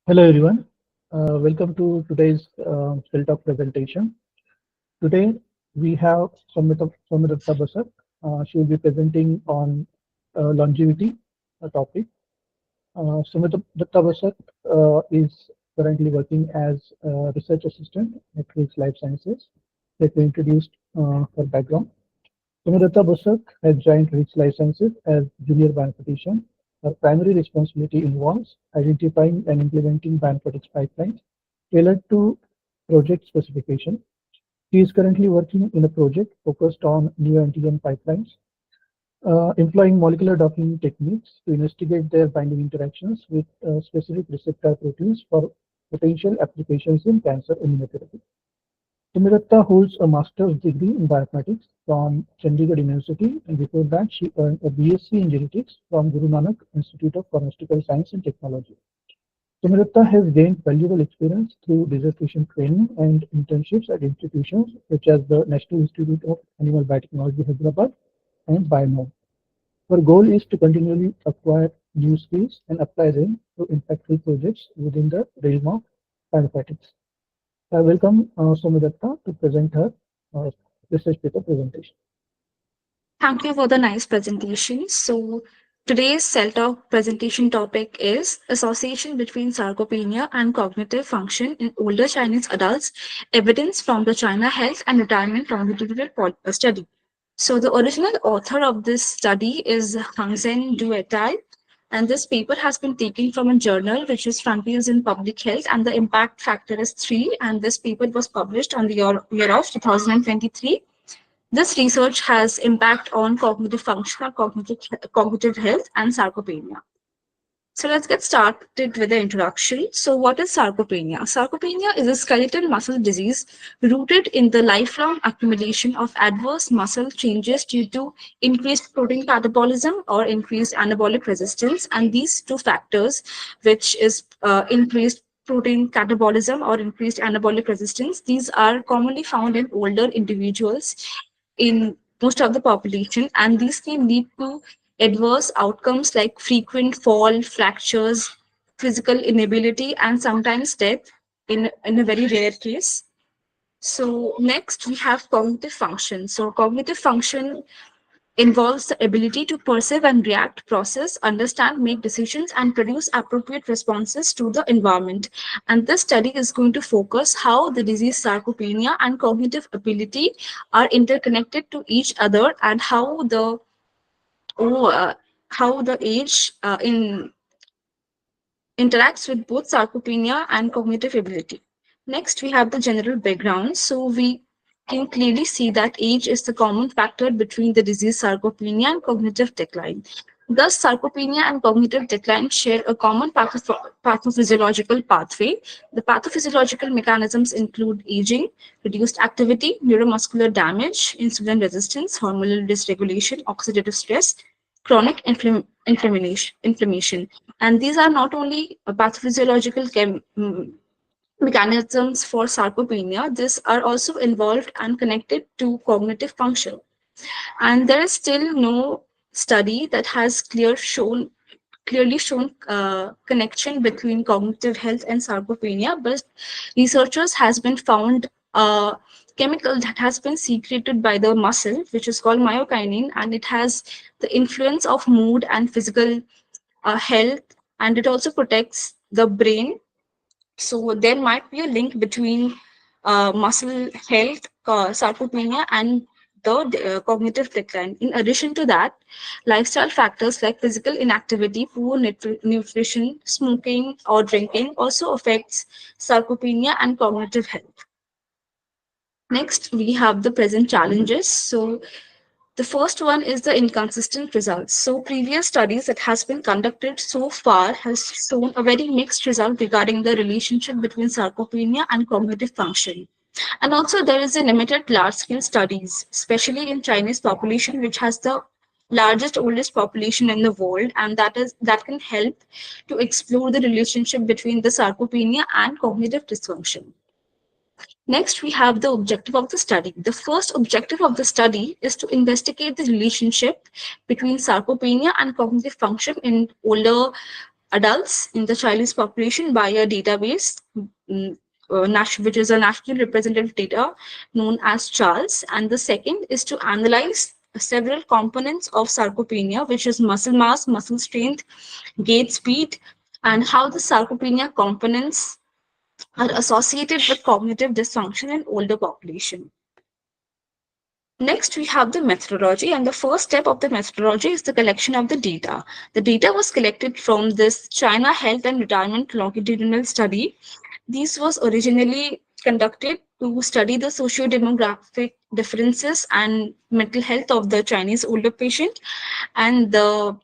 Hello everyone, welcome to today's CellTalk presentation. Today we have Samrita Basak. She will be presenting on longevity topic. Samrita Basak is currently working as a research assistant at Rich Life Sciences. Let me introduce her background. Samrita Basak has joined Rich Life Sciences as junior bioinformatician. Her primary responsibility involves identifying and implementing bioinformatics pipelines tailored to project specification. She is currently working in a project focused on neoantigen pipelines, employing molecular docking techniques to investigate their binding interactions with specific receptor proteins for potential applications in cancer immunotherapy. Sumiratha holds a master's degree in bioinformatics from Chandigarh University, and before that, she earned a BSc in genetics from Guru Nanak Institute of Pharmaceutical Science and Technology. Sumiratha has gained valuable experience through dissertation training and internships at institutions such as the National Institute of Animal Biotechnology, Hyderabad, and Bionome. Her goal is to continually acquire new skills and apply them to impactful projects within the realm of bioinformatics. I welcome Somidatta to present her uh, research paper presentation. Thank you for the nice presentation. So today's CellTalk presentation topic is association between sarcopenia and cognitive function in older Chinese adults, evidence from the China Health and Retirement Longitudinal Study. So the original author of this study is Hangzhen Du et al. And this paper has been taken from a journal which is Frontiers in Public Health, and the impact factor is 3. And this paper was published on the year of 2023. This research has impact on cognitive function, cognitive health, and sarcopenia. So let's get started with the introduction. So what is sarcopenia? Sarcopenia is a skeletal muscle disease rooted in the lifelong accumulation of adverse muscle changes due to increased protein catabolism or increased anabolic resistance. And these two factors, which is increased protein catabolism or increased anabolic resistance, these are commonly found in older individuals in most of the population, and these can lead to adverse outcomes like frequent fall, fractures, physical inability, and sometimes death in a very rare case. So next we have cognitive function. So cognitive function involves the ability to perceive and react, process, understand, make decisions, and produce appropriate responses to the environment. And this study is going to focus how the disease sarcopenia and cognitive ability are interconnected to each other, and oh, uh, how the age in interacts with both sarcopenia and cognitive ability. Next, we have the general background. So we can clearly see that age is the common factor between the disease sarcopenia and cognitive decline. Thus, sarcopenia and cognitive decline share a common pathophysiological pathway. The pathophysiological mechanisms include aging, reduced activity, neuromuscular damage, insulin resistance, hormonal dysregulation, oxidative stress, chronic inflammation. And these are not only pathophysiological mechanisms for sarcopenia, these are also involved and connected to cognitive function. And there is still no study that has clearly shown connection between cognitive health and sarcopenia, but researchers has been found a chemical that has been secreted by the muscle, which is called myokinin, and it has the influence of mood and physical health, and it also protects the brain. So there might be a link between muscle health, sarcopenia, and the cognitive decline. In addition to that, lifestyle factors like physical inactivity, poor nutrition, smoking, or drinking also affects sarcopenia and cognitive health. Next, we have the present challenges. So the first one is the inconsistent results. So previous studies that has been conducted so far has shown a very mixed result regarding the relationship between sarcopenia and cognitive function. And also there is a limited large scale studies, especially in Chinese population, which has the largest oldest population in the world, and that can help to explore the relationship between the sarcopenia and cognitive dysfunction. Next, we have the objective of the study. The first objective of the study is to investigate the relationship between sarcopenia and cognitive function in older adults in the Chinese population by a database, which is a national representative data known as CHARLS. And the second is to analyze several components of sarcopenia, which is muscle mass, muscle strength, gait speed, and how the sarcopenia components are associated with cognitive dysfunction in older population. Next, we have the methodology, and the first step of the methodology is the collection of the data. The data was collected from this China Health and Retirement Longitudinal study. This was originally conducted to study the socio-demographic differences and mental health of the Chinese older patient, and the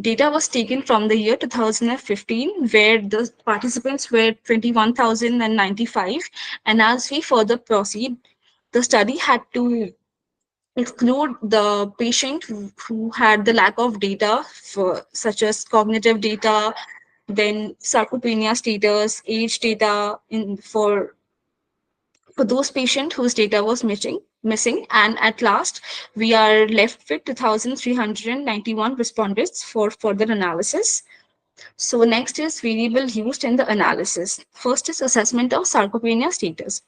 data was taken from the year 2015, where the participants were 21,095. And as we further proceed, the study had to exclude the patient who had the lack of data for such as cognitive data, then sarcopenia status, age data for those patients whose data was missing. And at last, we are left with 2,391 respondents for further analysis. So next is variable used in the analysis. First is assessment of sarcopenia status.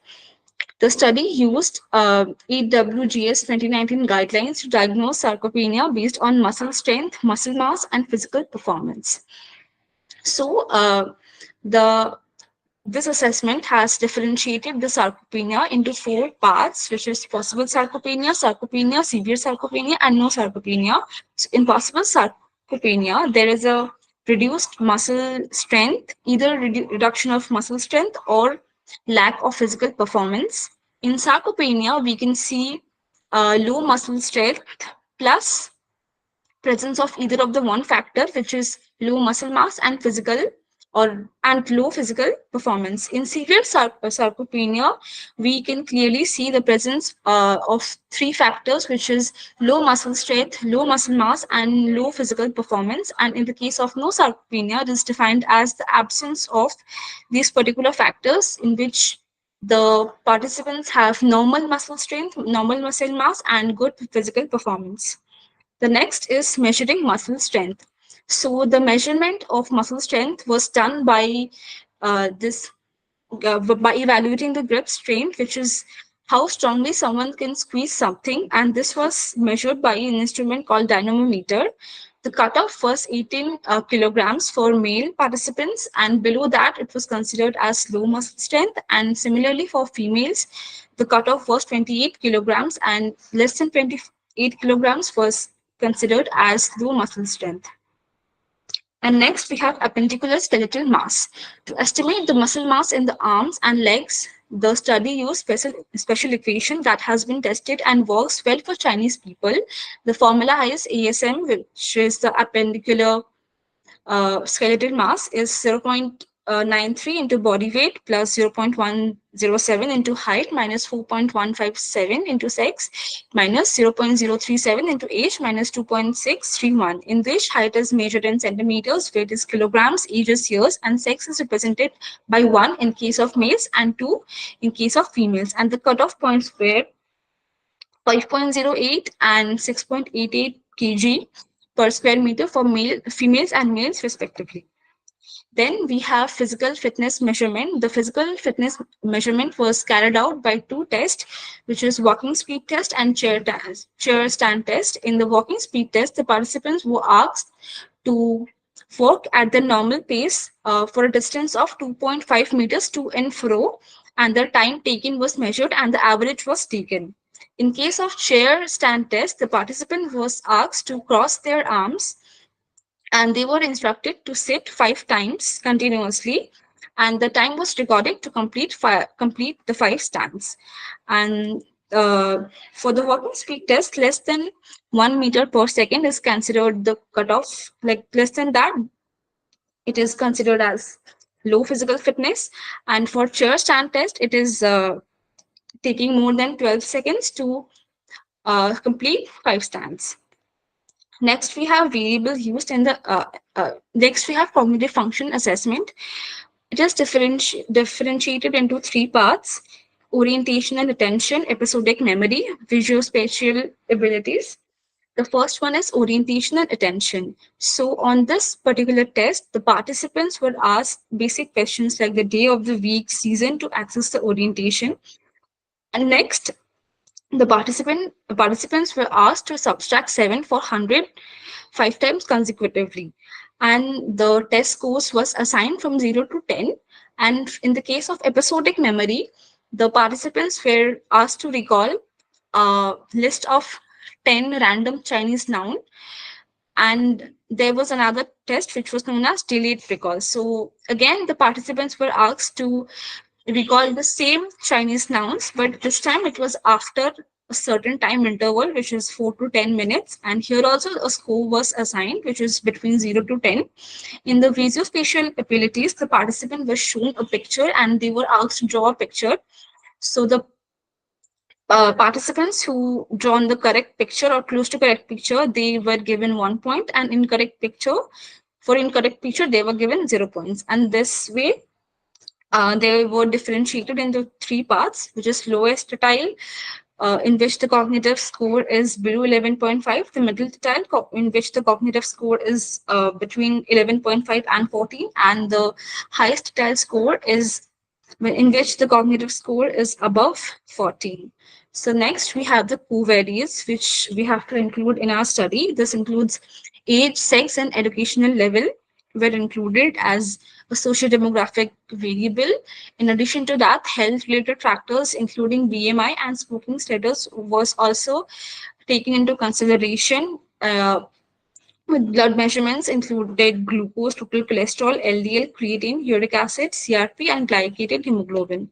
The study used EWGS 2019 guidelines to diagnose sarcopenia based on muscle strength, muscle mass, and physical performance. So the this assessment has differentiated the sarcopenia into four parts, which is possible sarcopenia, sarcopenia, severe sarcopenia, and no sarcopenia. So in possible sarcopenia, there is a reduced muscle strength, either reduction of muscle strength or lack of physical performance. In sarcopenia, we can see low muscle strength plus presence of either of the one factor, which is low muscle mass and low physical performance. In severe sarcopenia, we can clearly see the presence of three factors, which is low muscle strength, low muscle mass, and low physical performance. And in the case of no sarcopenia, it is defined as the absence of these particular factors, in which the participants have normal muscle strength, normal muscle mass, and good physical performance. The next is measuring muscle strength. So the measurement of muscle strength was done this by evaluating the grip strength, which is how strongly someone can squeeze something, and this was measured by an instrument called dynamometer. The cutoff was 18 kilograms for male participants, and below that it was considered as low muscle strength. And similarly for females, the cutoff was 28 kilograms, and less than 28 kilograms was considered as low muscle strength. And next, we have appendicular skeletal mass. To estimate the muscle mass in the arms and legs, the study used special equation that has been tested and works well for Chinese people. The formula is ASM, which is the appendicular skeletal mass, is 0.93 into body weight plus 0.107 into height minus 4.157 into sex minus 0.037 into age minus 2.631, in which height is measured in centimeters, weight is kilograms, age is years, and sex is represented by 1 in case of males and 2 in case of females. And the cutoff points were 5.08 and 6.88 kg per square meter for females and males respectively. Then we have physical fitness measurement. The physical fitness measurement was carried out by two tests, which is walking speed test and chair stand test. In the walking speed test, the participants were asked to walk at the normal pace for a distance of 2.5 meters to and fro, and the time taken was measured and the average was taken. In case of chair stand test, the participant was asked to cross their arms, and they were instructed to sit 5 times continuously, and the time was recorded to complete the 5 stands. And for the walking speed test, less than 1 meter per second is considered the cutoff. Like less than that, it is considered as low physical fitness. And for chair stand test, it is taking more than 12 seconds to complete 5 stands. Next, we have variables used in the next we have cognitive function assessment. It is differentiated into three parts: orientation and attention, episodic memory, visuospatial abilities. The first one is orientation and attention. So, on this particular test, the participants were asked basic questions like the day of the week, season to access the orientation. And next, the participants were asked to subtract 7 for 100 5 times consecutively. And the test scores was assigned from 0 to 10. And in the case of episodic memory, the participants were asked to recall a list of 10 random Chinese noun, and there was another test which was known as delayed recall. So again, the participants were asked to recall the same Chinese nouns, but this time it was after a certain time interval, which is 4 to 10 minutes. And here also a score was assigned, which is between 0 to 10. In the visuospatial abilities, the participant was shown a picture and they were asked to draw a picture. So the participants who drawn the correct picture or close to correct picture, they were given 1 point, and for incorrect picture, they were given 0 points. And this way, they were differentiated into three parts, which is lowest tile, in which the cognitive score is below 11.5, the middle tile, in which the cognitive score is between 11.5 and 14, and the highest tile score is in which the cognitive score is above 14. So next we have the covariates, which we have to include in our study. This includes age, sex, and educational level were included as a socio-demographic variable. In addition to that, health-related factors including BMI and smoking status was also taken into consideration. With blood measurements included glucose, total cholesterol, LDL, creatine, uric acid, CRP, and glycated hemoglobin.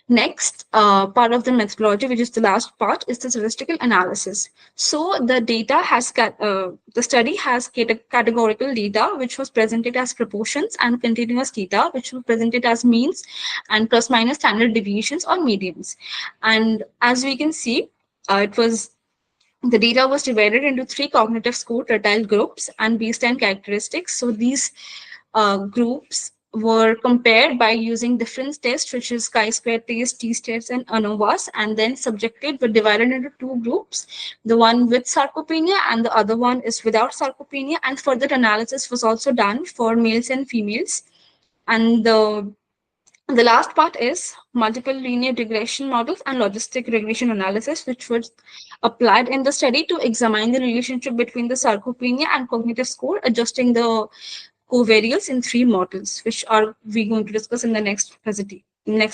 Next part of the methodology, which is the last part, is the statistical analysis. So the the study has categorical data, which was presented as proportions, and continuous data, which was presented as means and plus minus standard deviations or medians. And as we can see, it was the data was divided into three cognitive score tertile groups and baseline characteristics. So these groups were compared by using difference tests, which is chi-square test, t-tests, and ANOVAs, and then subjected were divided into two groups, the one with sarcopenia and the other one is without sarcopenia. And further analysis was also done for males and females. And the last part is multiple linear regression models and logistic regression analysis, which was applied in the study to examine the relationship between the sarcopenia and cognitive score, adjusting the covariates in three models, which are we going to discuss in the next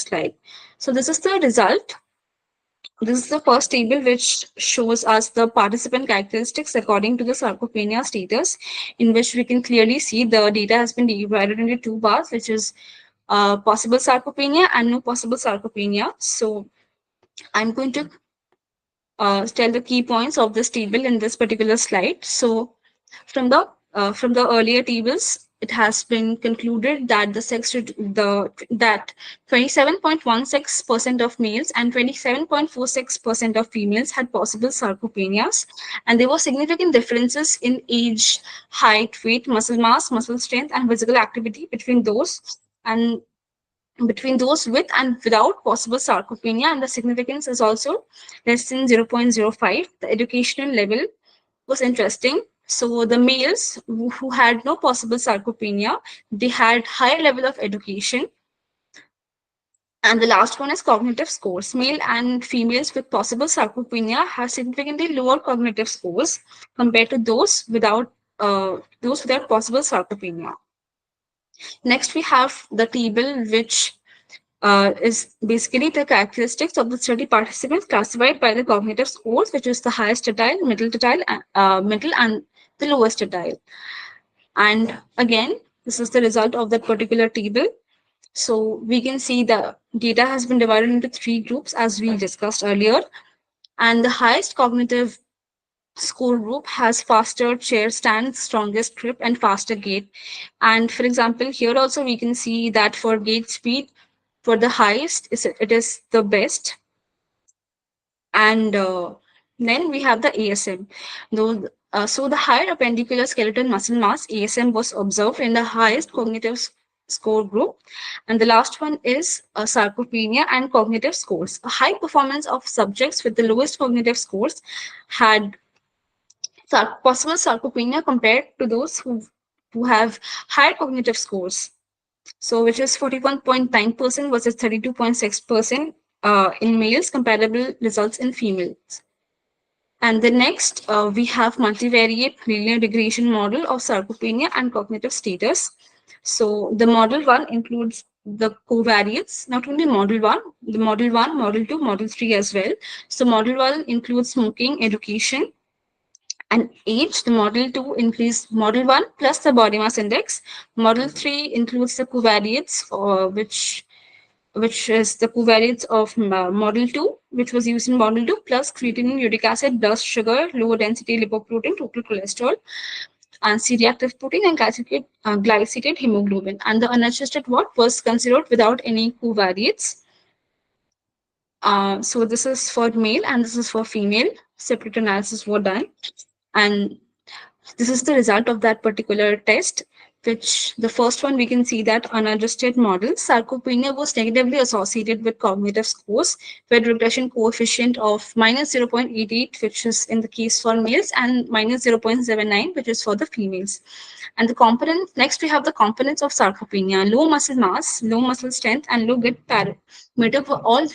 slide. So this is the result. This is the first table, which shows us the participant characteristics according to the sarcopenia status, in which we can clearly see the data has been divided into two bars, which is possible sarcopenia and no possible sarcopenia. So I'm going to tell the key points of this table in this particular slide. So from the earlier tables, it has been concluded that that 27.16% of males and 27.46% of females had possible sarcopenias, and there were significant differences in age, height, weight, muscle mass, muscle strength, and physical activity between those with and without possible sarcopenia, and the significance is also less than 0.05. The educational level was interesting. So the males who had no possible sarcopenia, they had higher level of education. And the last one is cognitive scores. Male and females with possible sarcopenia have significantly lower cognitive scores compared to those without possible sarcopenia. Next, we have the table, which is basically the characteristics of the study participants classified by the cognitive scores, which is the highest tertile, middle, and the lowest tertile. And again, this is the result of that particular table. So we can see the data has been divided into three groups, as we discussed earlier. And the highest cognitive score group has faster chair stand, strongest grip, and faster gait. And for example, here also we can see that for gait speed, for the highest, it is the best. And then we have the ASM. So the higher appendicular skeletal muscle mass, ASM, was observed in the highest cognitive score group. And the last one is sarcopenia and cognitive scores. A high performance of subjects with the lowest cognitive scores had possible sarcopenia compared to those who have higher cognitive scores. So, which is 41.9% versus 32.6% in males, comparable results in females. And the next, we have multivariate linear regression model of sarcopenia and cognitive status. So the model one includes the covariates, not only model one, the model one, model two, model three as well. So model one includes smoking, education, and age. The model two includes model one plus the body mass index. Model three includes the covariates, which is the covariates of model 2, which was used in model 2, plus creatinine, uric acid, blood sugar, low density lipoprotein, total cholesterol, and C-reactive protein, and glycated hemoglobin. And the unadjusted what was considered without any covariates. So this is for male and this is for female. Separate analysis were done. And this is the result of that particular test, which the first one we can see that unadjusted model, sarcopenia was negatively associated with cognitive scores with regression coefficient of minus 0.88, which is in the case for males, and minus 0.79, which is for the females. And the components, next we have the components of sarcopenia: low muscle mass, low muscle strength, and low gut parameter were all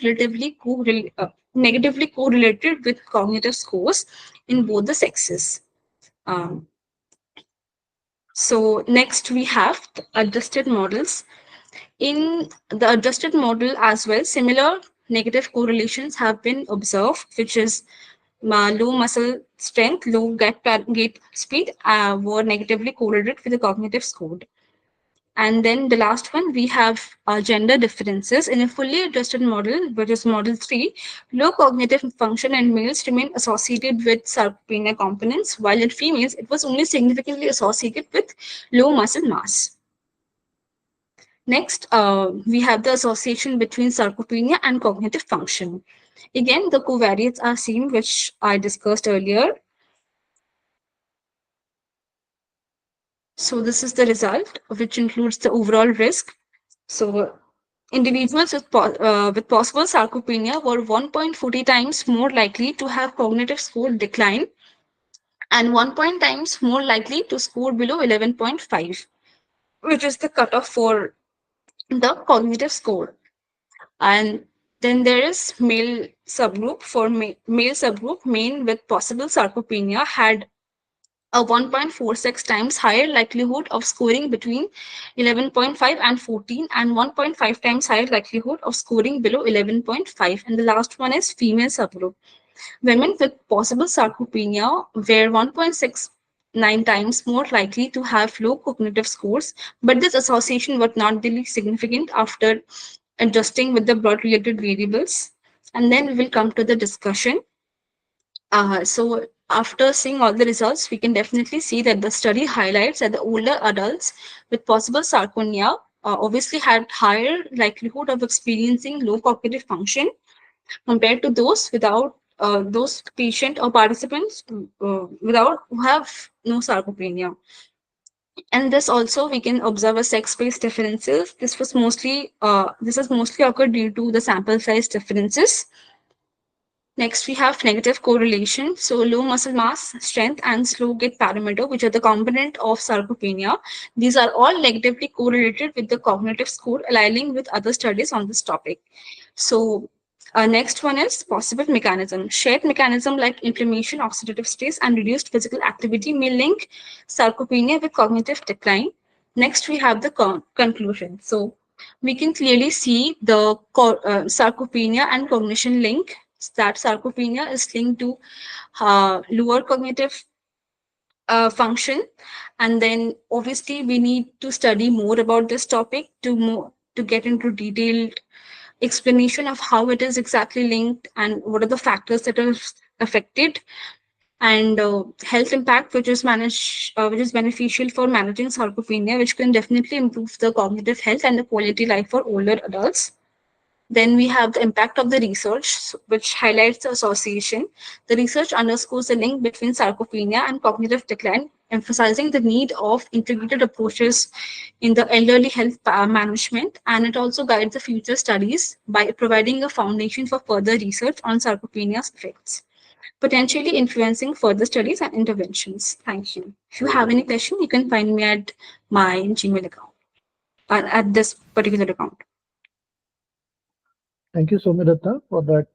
negatively correlated with cognitive scores in both the sexes. Um, so next we have the adjusted models. In the adjusted model as well, similar negative correlations have been observed, which is low muscle strength, low gait speed were negatively correlated with the cognitive score. And then the last one, we have gender differences. In a fully adjusted model, which is model 3, low cognitive function in males remain associated with sarcopenia components, while in females, it was only significantly associated with low muscle mass. Next, we have the association between sarcopenia and cognitive function. Again, the covariates are seen, which I discussed earlier. So this is the result, which includes the overall risk. So individuals with possible sarcopenia were 1.40 times more likely to have cognitive score decline and 1 times more likely to score below 11.5, which is the cutoff for the cognitive score. And then there is male subgroup. For male subgroup, men with possible sarcopenia had a 1.46 times higher likelihood of scoring between 11.5 and 14, and 1.5 times higher likelihood of scoring below 11.5. And the last one is female subgroup. Women with possible sarcopenia were 1.69 times more likely to have low cognitive scores, but this association was not really significant after adjusting with the blood related variables. And then we will come to the discussion. So after seeing all the results, we can definitely see that the study highlights that the older adults with possible sarcopenia obviously had higher likelihood of experiencing low cognitive function compared to those without those patient or participants without who have no sarcopenia. And this also we can observe a sex-based differences. This has mostly occurred due to the sample size differences. Next, we have negative correlation. So low muscle mass, strength, and slow gait parameter, which are the component of sarcopenia. These are all negatively correlated with the cognitive score, aligning with other studies on this topic. So next one is possible mechanism. Shared mechanism like inflammation, oxidative stress, and reduced physical activity may link sarcopenia with cognitive decline. Next, we have the conclusion. So we can clearly see the sarcopenia and cognition link, that sarcopenia is linked to lower cognitive function. And then obviously we need to study more about this topic to get into detailed explanation of how it is exactly linked and what are the factors that are affected, and health impact, which is beneficial for managing sarcopenia, which can definitely improve the cognitive health and the quality life for older adults. Then we have the impact of the research, which highlights the association. The research underscores the link between sarcopenia and cognitive decline, emphasizing the need of integrated approaches in the elderly health management. And it also guides the future studies by providing a foundation for further research on sarcopenia's effects. potentially influencing further studies and interventions. Thank you. If you have any question, you can find me at my Gmail account or at this particular account. Thank you, Somidatta, for that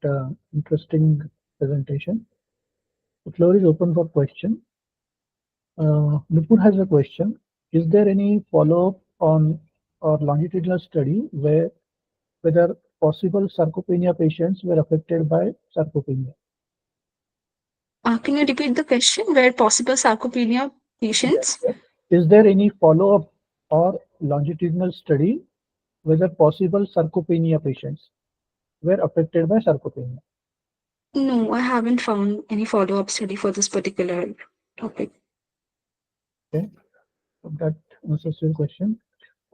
interesting presentation. The floor is open for question. Nupur has a question. Is there any follow-up on or longitudinal study where whether possible sarcopenia patients were affected by sarcopenia? Can you repeat the question? Where possible sarcopenia Yes, patients? yes. Is there any follow-up or longitudinal study whether possible sarcopenia patients were affected by sarcopenia? No, I haven't found any follow-up study for this particular topic. Okay, so that answers your question.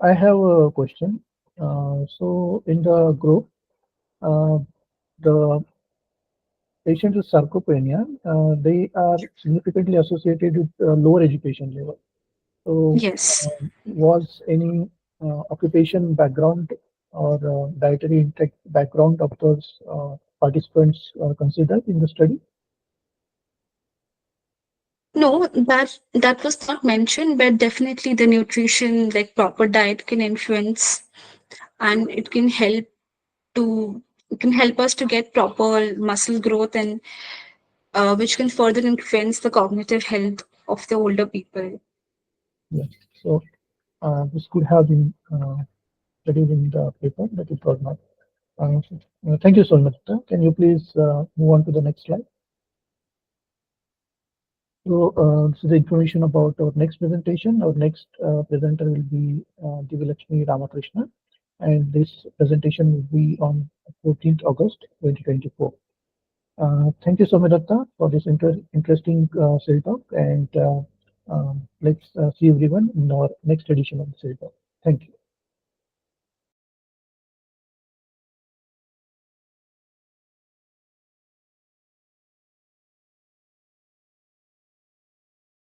I have a question. So in the group, uh, the patients with sarcopenia, they are significantly associated with lower education level. So, Yes. was any occupation background or dietary intake background of those participants considered in the study? No, that was not mentioned, but definitely the nutrition, like proper diet, can influence and to it can help us to get proper muscle growth and which can further influence the cognitive health of the older people. Yes. So, this could have been studied in the paper, but it was not. Thank you so much, sir. Can you please move on to the next slide? So, this is the information about our next presentation. Our next presenter will be Divya Ramakrishna, and this presentation will be on 14th August 2024. Thank you, Somidatta, for this interesting Cell Talk, and let's see everyone in our next edition of the Cell Talk. Thank you.